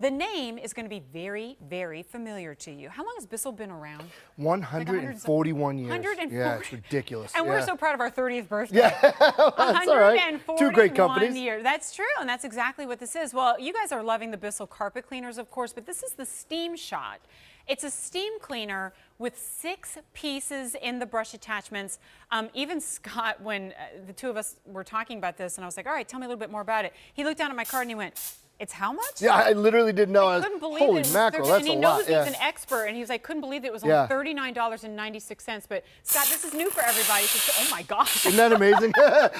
The name is going to be very, very familiar to you. How long has Bissell been around? 141 years. 140. Yeah, it's ridiculous. And yeah. we're so proud of our 30th birthday. Yeah, that's all right. Two great companies. Years. That's true, and that's exactly what this is. Well, you guys are loving the Bissell carpet cleaners, of course, but this is the Steam Shot. It's a steam cleaner with 6 pieces in the brush attachments. Even Scott, when the two of us were talking about this, and I was like, all right, tell me a little bit more about it. He looked down at my card and he went, it's how much? Yeah, I literally didn't know. I couldn't believe holy it. mackerel, And that's he a knows lot. he's an expert, and he was like, couldn't believe it was only $39.96. But Scott, this is new for everybody. So, oh my gosh. Isn't that amazing?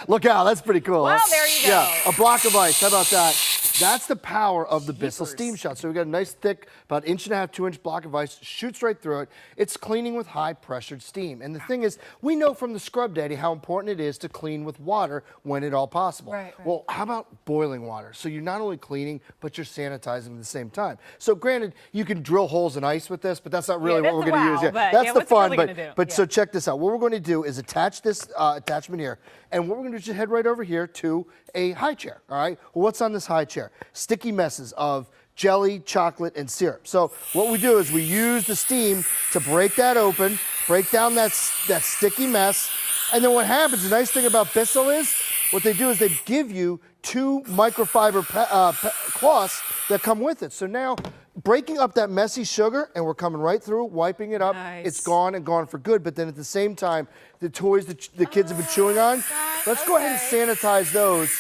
Look out, that's pretty cool. Well, huh? there you go. Yeah, a block of ice. How about that? That's the power of the Bissell Steam Shot. So we got a nice thick, about 1.5 to 2-inch block of ice, shoots right through it. It's cleaning with high pressured steam. And the thing is, we know from the Scrub Daddy how important it is to clean with water when at all possible. Right. Well, how about boiling water? So you're not only cleaning, but you're sanitizing at the same time. So granted, you can drill holes in ice with this, but that's not really what we're going to use. Yeah, that's the fun. But so check this out. What we're going to do is attach this attachment here. And what we're going to do is just head right over here to a high chair, all right? Well, what's on this high chair? Sticky messes of jelly, chocolate, and syrup. So what we do is we use the steam to break that open, break down that sticky mess, and then what happens, the nice thing about Bissell is, what they do is they give you 2 microfiber cloths that come with it. So now, breaking up that messy sugar, and we're coming right through, wiping it up. Nice. It's gone and gone for good. But then at the same time, the toys that the kids have been chewing on, let's go ahead and sanitize those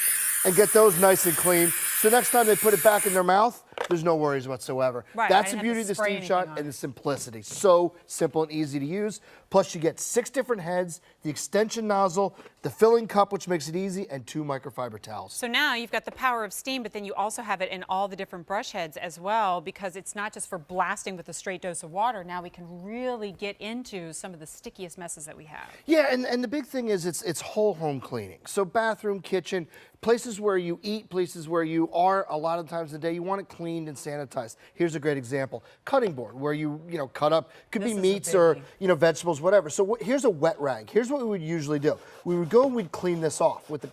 and get those nice and clean. So next time they put it back in their mouth, there's no worries whatsoever. Right, That's the beauty of the Steam Shot and the simplicity. So simple and easy to use. Plus you get 6 different heads, the extension nozzle, the filling cup, which makes it easy, and 2 microfiber towels. So now you've got the power of steam, but then you also have it in all the different brush heads as well, because it's not just for blasting with a straight dose of water. Now we can really get into some of the stickiest messes that we have. Yeah, and the big thing is it's whole home cleaning. So bathroom, kitchen, places where you eat, places where you are a lot of times of the day, you want it cleaned and sanitized. Here's a great example. Cutting board, where you cut up, could be meats or vegetables, whatever. So here's a wet rag. Here's what we would usually do. We would go and we'd clean this off with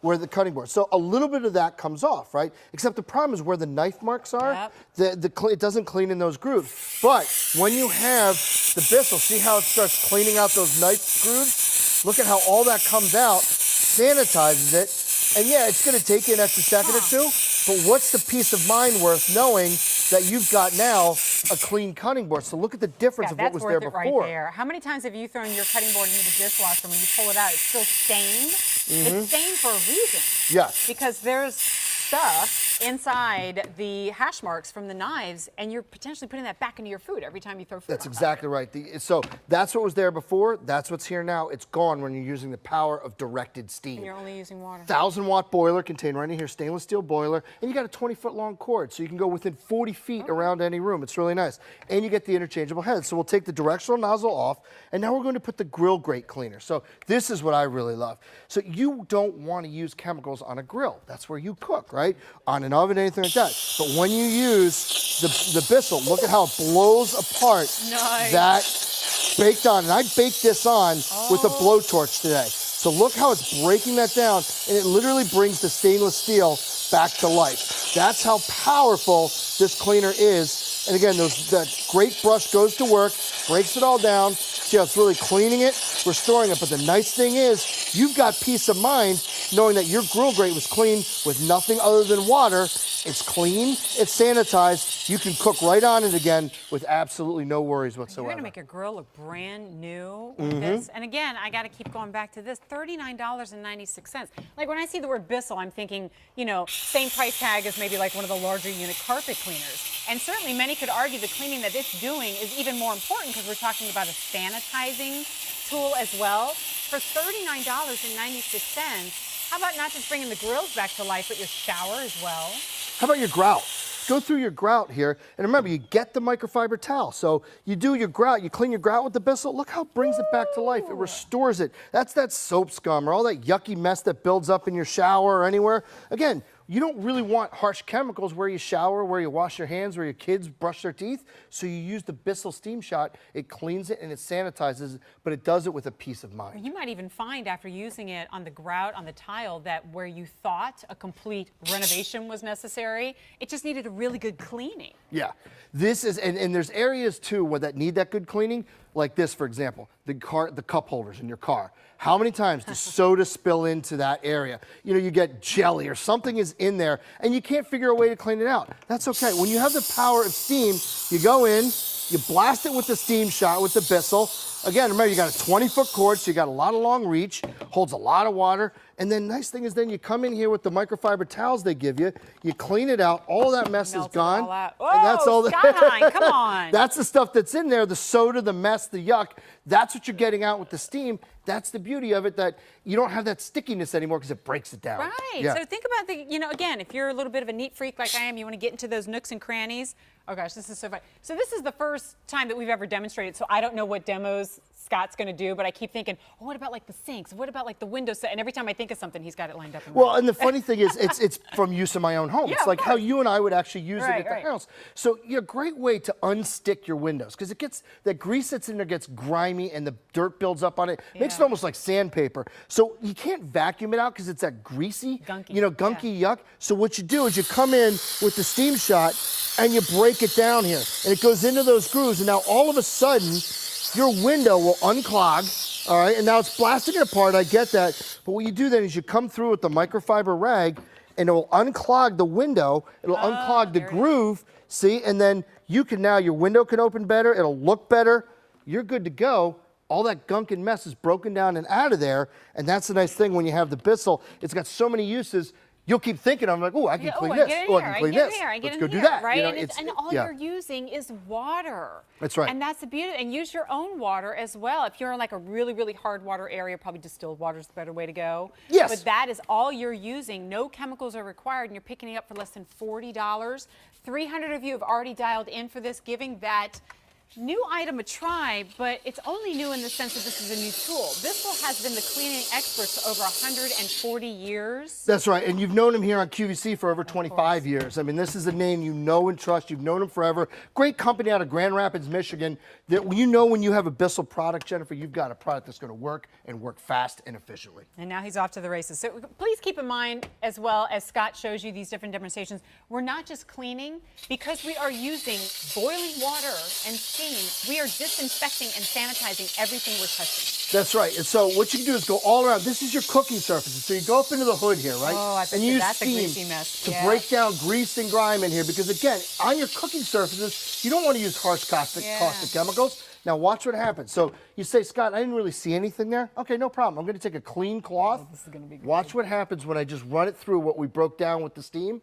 where the cutting board. So a little bit of that comes off, right? Except the problem is where the knife marks are, it doesn't clean in those grooves. But when you have the Bissell, see how it starts cleaning out those knife grooves? Look at how all that comes out, sanitizes it. And yeah, it's going to take you an extra second or two, but what's the peace of mind worth knowing that you've got now a clean cutting board? So look at the difference of what was there before. Right there. How many times have you thrown your cutting board into the dishwasher, when you pull it out, it's still stained? It's stained for a reason. Yes. Because there's stuff inside the hash marks from the knives, and you're potentially putting that back into your food every time you throw food. That's exactly right. So that's what was there before. That's what's here now. It's gone when you're using the power of directed steam. And you're only using water. 1,000-watt boiler contained right in here, stainless steel boiler, and you got a 20-foot long cord, so you can go within 40 feet around any room. It's really nice. And you get the interchangeable head. So we'll take the directional nozzle off, and now we're going to put the grill grate cleaner. So this is what I really love. So you don't want to use chemicals on a grill. That's where you cook, right? On an oven, anything like that. But when you use the Bissell, look at how it blows apart that baked on. And I baked this on with a blowtorch today. So look how it's breaking that down, and it literally brings the stainless steel back to life. That's how powerful this cleaner is. And again, that great brush goes to work, breaks it all down. See how it's really cleaning it, restoring it. But the nice thing is, you've got peace of mind knowing that your grill grate was clean with nothing other than water. It's clean, it's sanitized. You can cook right on it again with absolutely no worries whatsoever. You're gonna make your grill look brand new with this. And again, I gotta keep going back to this, $39.96. Like when I see the word Bissell, I'm thinking, same price tag as maybe like one of the larger unit carpet cleaners. And certainly many could argue the cleaning that it's doing is even more important, because we're talking about a sanitizing tool as well. For $39.96, how about not just bringing the grills back to life, but your shower as well? How about your grout? Go through your grout here, and remember, you get the microfiber towel. So you do your grout, you clean your grout with the Bissell. Look how it brings it back to life. It restores it. That's that soap scum or all that yucky mess that builds up in your shower or anywhere. Again, you don't really want harsh chemicals where you shower, where you wash your hands, where your kids brush their teeth. So you use the Bissell Steam Shot. It cleans it and it sanitizes it, but it does it with a peace of mind. You might even find after using it on the grout, on the tile, that where you thought a complete renovation was necessary, it just needed a really good cleaning. Yeah, this is, and there's areas too where that need that good cleaning, like this, for example, the cup holders in your car. How many times does soda spill into that area? You know, you get jelly or something is in there and you can't figure a way to clean it out. That's okay. When you have the power of steam, you go in, you blast it with the Steam Shot, with the Bissell. Again, remember, you got a 20-foot cord, so you got a lot of long reach, holds a lot of water. And then nice thing is then you come in here with the microfiber towels they give you, you clean it out, all that mess is gone. All out. And that's all Skyline, come on. That's the stuff that's in there, the soda, the mess, the yuck. That's what you're getting out with the steam. That's the beauty of it, that you don't have that stickiness anymore because it breaks it down. Right. Yeah. So think about again, if you're a little bit of a neat freak like I am, you want to get into those nooks and crannies. Oh gosh, this is so fun. So this is the first time that we've ever demonstrated, so I don't know what demos Scott's going to do, but I keep thinking, oh, what about like the sinks? What about like the window set? And every time I think of something, he's got it lined up. Well, and the funny thing is, it's from use in my own home. Yeah, it's like how you and I would actually use it at the house. So, a great way to unstick your windows, because it gets, that grease that's in there gets grimy and the dirt builds up on it. Makes it almost like sandpaper. So you can't vacuum it out because it's that greasy, gunky yuck. So what you do is you come in with the Steam Shot and you break it down here, and it goes into those grooves, and now all of a sudden, your window will unclog, all right? And now it's blasting it apart, I get that. But what you do then is you come through with the microfiber rag, and it will unclog the window, it'll unclog the groove, see? And then you can now, your window can open better, it'll look better, you're good to go. All that gunk and mess is broken down and out of there, and that's the nice thing when you have the Bissell. It's got so many uses. You'll keep thinking, I'm like, oh, I can clean this. Oh, I can clean this. Let's go do that. Right? And all you're using is water. That's right. And that's the beauty. And use your own water as well. If you're in like a really, really hard water area, probably distilled water is the better way to go. Yes. But that is all you're using. No chemicals are required, and you're picking it up for less than $40. 300 of you have already dialed in for this, giving that new item a try, but it's only new in the sense that this is a new tool. Bissell has been the cleaning experts for over 140 years. That's right, and you've known him here on QVC for over 25 years. I mean, this is a name you know and trust. You've known him forever. Great company out of Grand Rapids, Michigan. That you know when you have a Bissell product, Jennifer, you've got a product that's going to work and work fast and efficiently. And now he's off to the races. So please keep in mind, as well as Scott shows you these different demonstrations, we're not just cleaning. Because we are using boiling water and steam, we are disinfecting and sanitizing everything we're touching. That's right. And so what you can do is go all around. This is your cooking surfaces. So you go up into the hood here, right? Oh, and you use that's steam a greasy mess. to break down grease and grime in here. Because again, on your cooking surfaces, you don't want to use harsh caustic chemicals. Now watch what happens. So you say, Scott, I didn't really see anything there. Okay, no problem. I'm going to take a clean cloth. Oh, this is going to be great. Watch what happens when I just run it through what we broke down with the steam.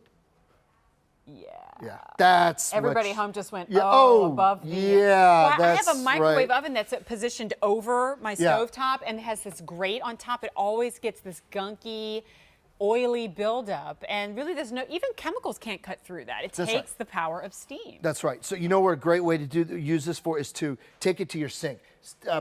Yeah, that's everybody home just went above the well, I have a microwave oven that's positioned over my stovetop and has this grate on top. It always gets this gunky, oily buildup, and really there's no, even chemicals can't cut through that. It takes the power of steam. That's right. So you know what a great way to use this for is to take it to your sink.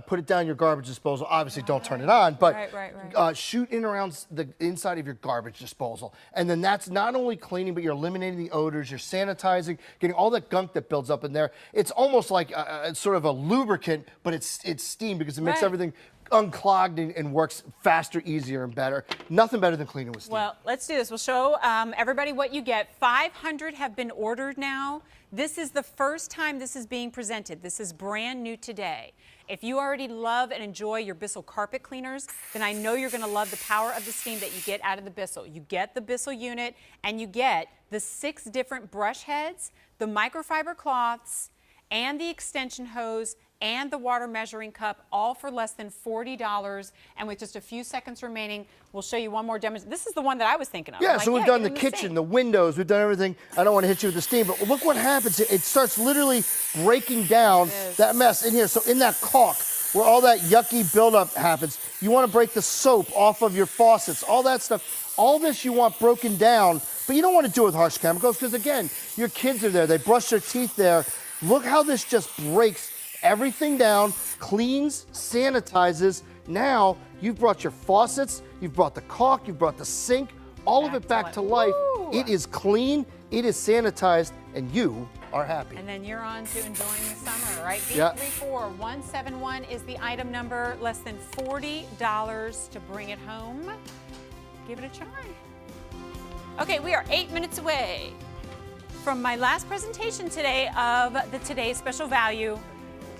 Put it down your garbage disposal. Obviously, don't turn it on, but shoot in around the inside of your garbage disposal. And then that's not only cleaning, but you're eliminating the odors, you're sanitizing, getting all that gunk that builds up in there. It's almost like it's sort of a lubricant, but it's steam because it makes everything unclogged and works faster, easier, and better. Nothing better than cleaning with steam. Well, let's do this. We'll show everybody what you get. 500 have been ordered now. This is the first time this is being presented. This is brand new today. If you already love and enjoy your Bissell carpet cleaners, then I know you're going to love the power of the steam that you get out of the Bissell. You get the Bissell unit, and you get the 6 different brush heads, the microfiber cloths, and the extension hose, and the water measuring cup, all for less than $40. And with just a few seconds remaining, we'll show you one more demonstration. This is the one that I was thinking of. Yeah, so we've done the kitchen, the windows, we've done everything. I don't want to hit you with the steam, but look what happens. It starts literally breaking down that mess in here. So in that caulk, where all that yucky buildup happens, you want to break the soap off of your faucets, all that stuff. All this you want broken down, but you don't want to do it with harsh chemicals because, again, your kids are there. They brush their teeth there. Look how this just breaks everything down, cleans, sanitizes. Now you've brought your faucets, you've brought the caulk, you've brought the sink, all of it back to life It is clean, it is sanitized, and you are happy. And then you're on to enjoying the summer, right? Yeah. 834171 is the item number. Less than $40 to bring it home. Give it a try. Okay, we are 8 minutes away from my last presentation today of the Today's Special Value.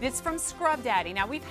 It's from Scrub Daddy. Now, we've